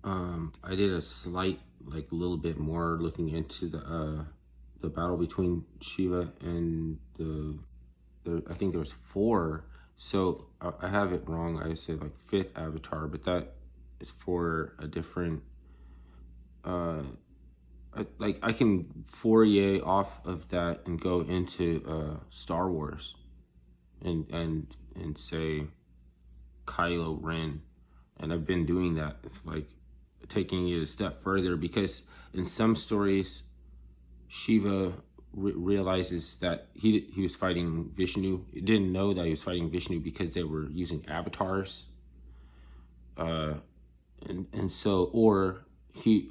I did a slight, like a little bit more looking into the battle between Shiva and I think there was four. So I have it wrong. I said like fifth avatar, but that is for a different. I can foray off of that and go into Star Wars and say Kylo Ren, and I've been doing that. It's like taking it a step further because in some stories, Shiva realizes that he was fighting Vishnu. He didn't know that he was fighting Vishnu because they were using avatars, and so or he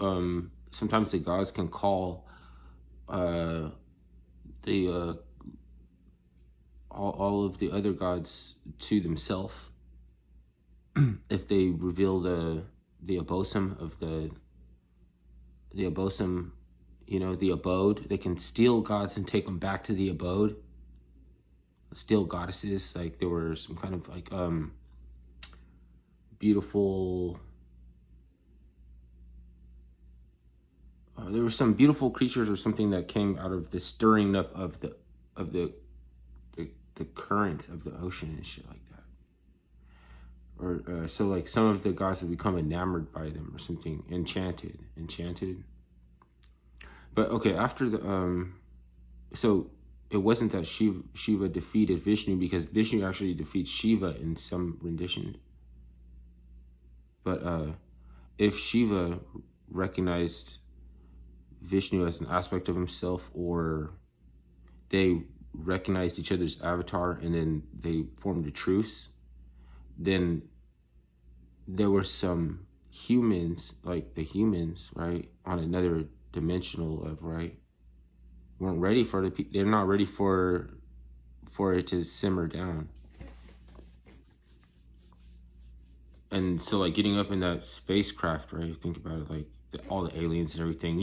sometimes the gods can call the all of the other gods to themselves if they reveal the abosum of the abosum, the abode. They can steal gods and take them back to the abode. Steal goddesses. Like there were some kind of like beautiful. There were some beautiful creatures or something that came out of the stirring up of the current of the ocean and shit like that. Or so like some of the gods have become enamored by them or something, enchanted. But okay, after the so it wasn't that Shiva defeated Vishnu because Vishnu actually defeats Shiva in some rendition. But if Shiva recognized Vishnu as an aspect of himself, or they recognized each other's avatar and then they formed a truce, then there were some humans, like the humans, right, on another dimensional of, right, weren't ready for they're not ready for it to simmer down. And so like getting up in that spacecraft, right, think about it, like all the aliens and everything,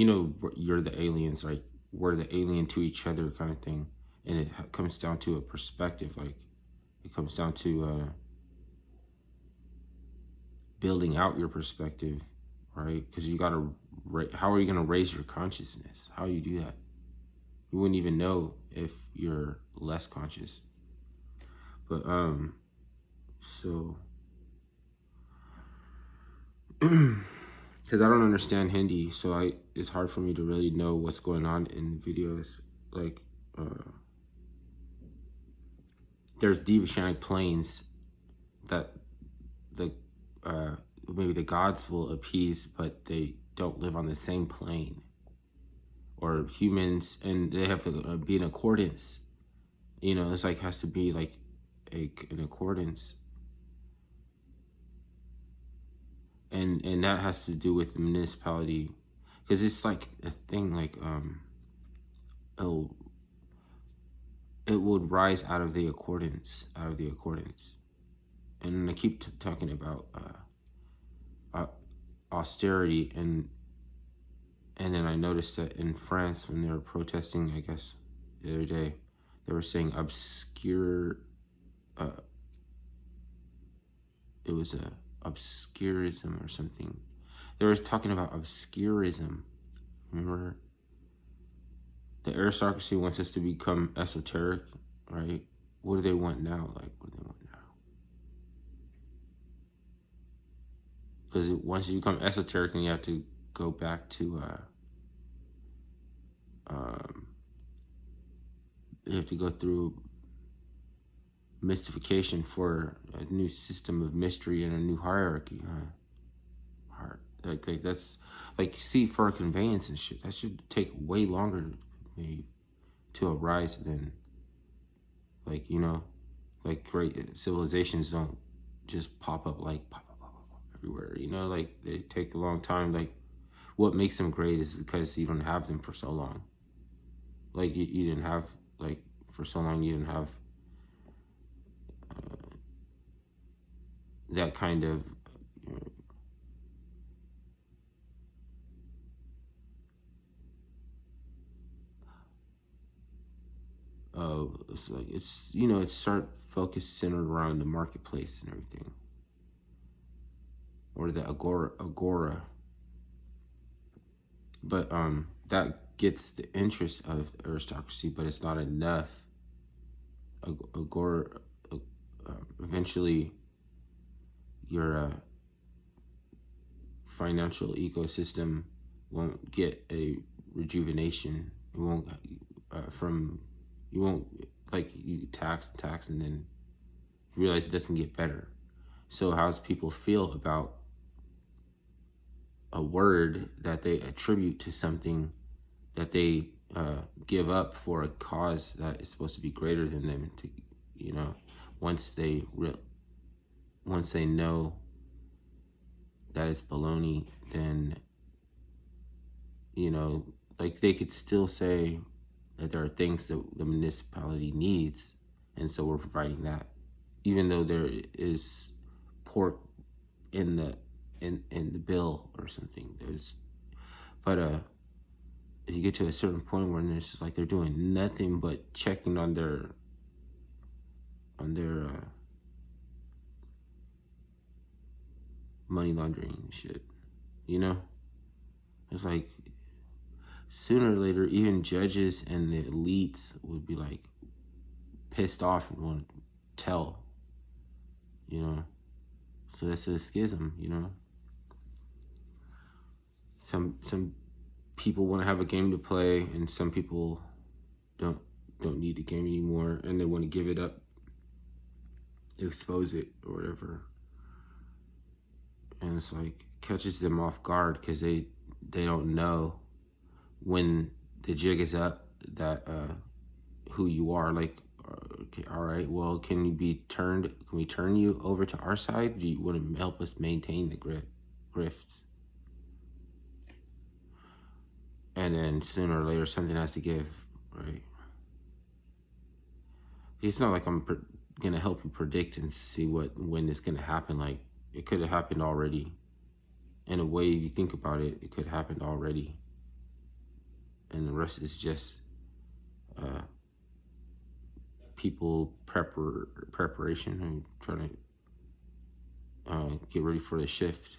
you're the aliens, like we're the alien to each other kind of thing. And it comes down to a perspective, like it comes down to building out your perspective, right? Because you gotta, how are you gonna raise your consciousness? How do you do that? You wouldn't even know if you're less conscious. But so because I don't understand Hindi, so it's hard for me to really know what's going on in videos. Like there's Devashanic planes that the maybe the gods will appease, but they don't live on the same plane. Or humans, and they have to be in accordance. It's like has to be like an accordance. And that has to do with the municipality, because it's like a thing like it would rise out of the accordance, and I keep talking about austerity, and then I noticed that in France when they were protesting, I guess the other day, they were saying obscure. It was a obscurism or something. They were talking about obscurism. Remember, the aristocracy wants us to become esoteric, right? What do they want now? Like, what do they want now? Because once you become esoteric, then you have to go back to you have to go through mystification for a new system of mystery and a new hierarchy, huh? Like that's like, see, for a conveyance and shit, that should take way longer maybe to arise than like, like great civilizations don't just pop up like pop everywhere, like they take a long time. Like what makes them great is because you don't have them for so long. Like you didn't have, like for so long you didn't have that kind of it's like it's start focused centered around the marketplace and everything, or the agora. But that gets the interest of the aristocracy, but it's not enough. Agor, eventually, your financial ecosystem won't get a rejuvenation. It won't from you won't like you tax and then realize it doesn't get better. So how's people feel about a word that they attribute to something that they give up for a cause that is supposed to be greater than them? To you know, once they once they know that it's baloney, then like they could still say that there are things that the municipality needs, and so we're providing that, even though there is pork in the in the bill or something. But if you get to a certain point where it's just like they're doing nothing but checking on their money laundering shit, you know, it's like sooner or later, even judges and the elites would be like pissed off and want to tell, you know. So that's a schism, you know. Some people want to have a game to play, and some people don't need the game anymore, and they want to give it up, expose it or whatever. And it's like catches them off guard because they don't know when the jig is up that who you are. Like, okay, all right, well, can we turn you over to our side? Do you want to help us maintain the grifts? And then sooner or later something has to give, right? It's not like I'm gonna help you predict and see when it's gonna happen. Like, it could have happened already. In a way, if you think about it, it could have happened already, and the rest is just people preparation and trying to get ready for the shift.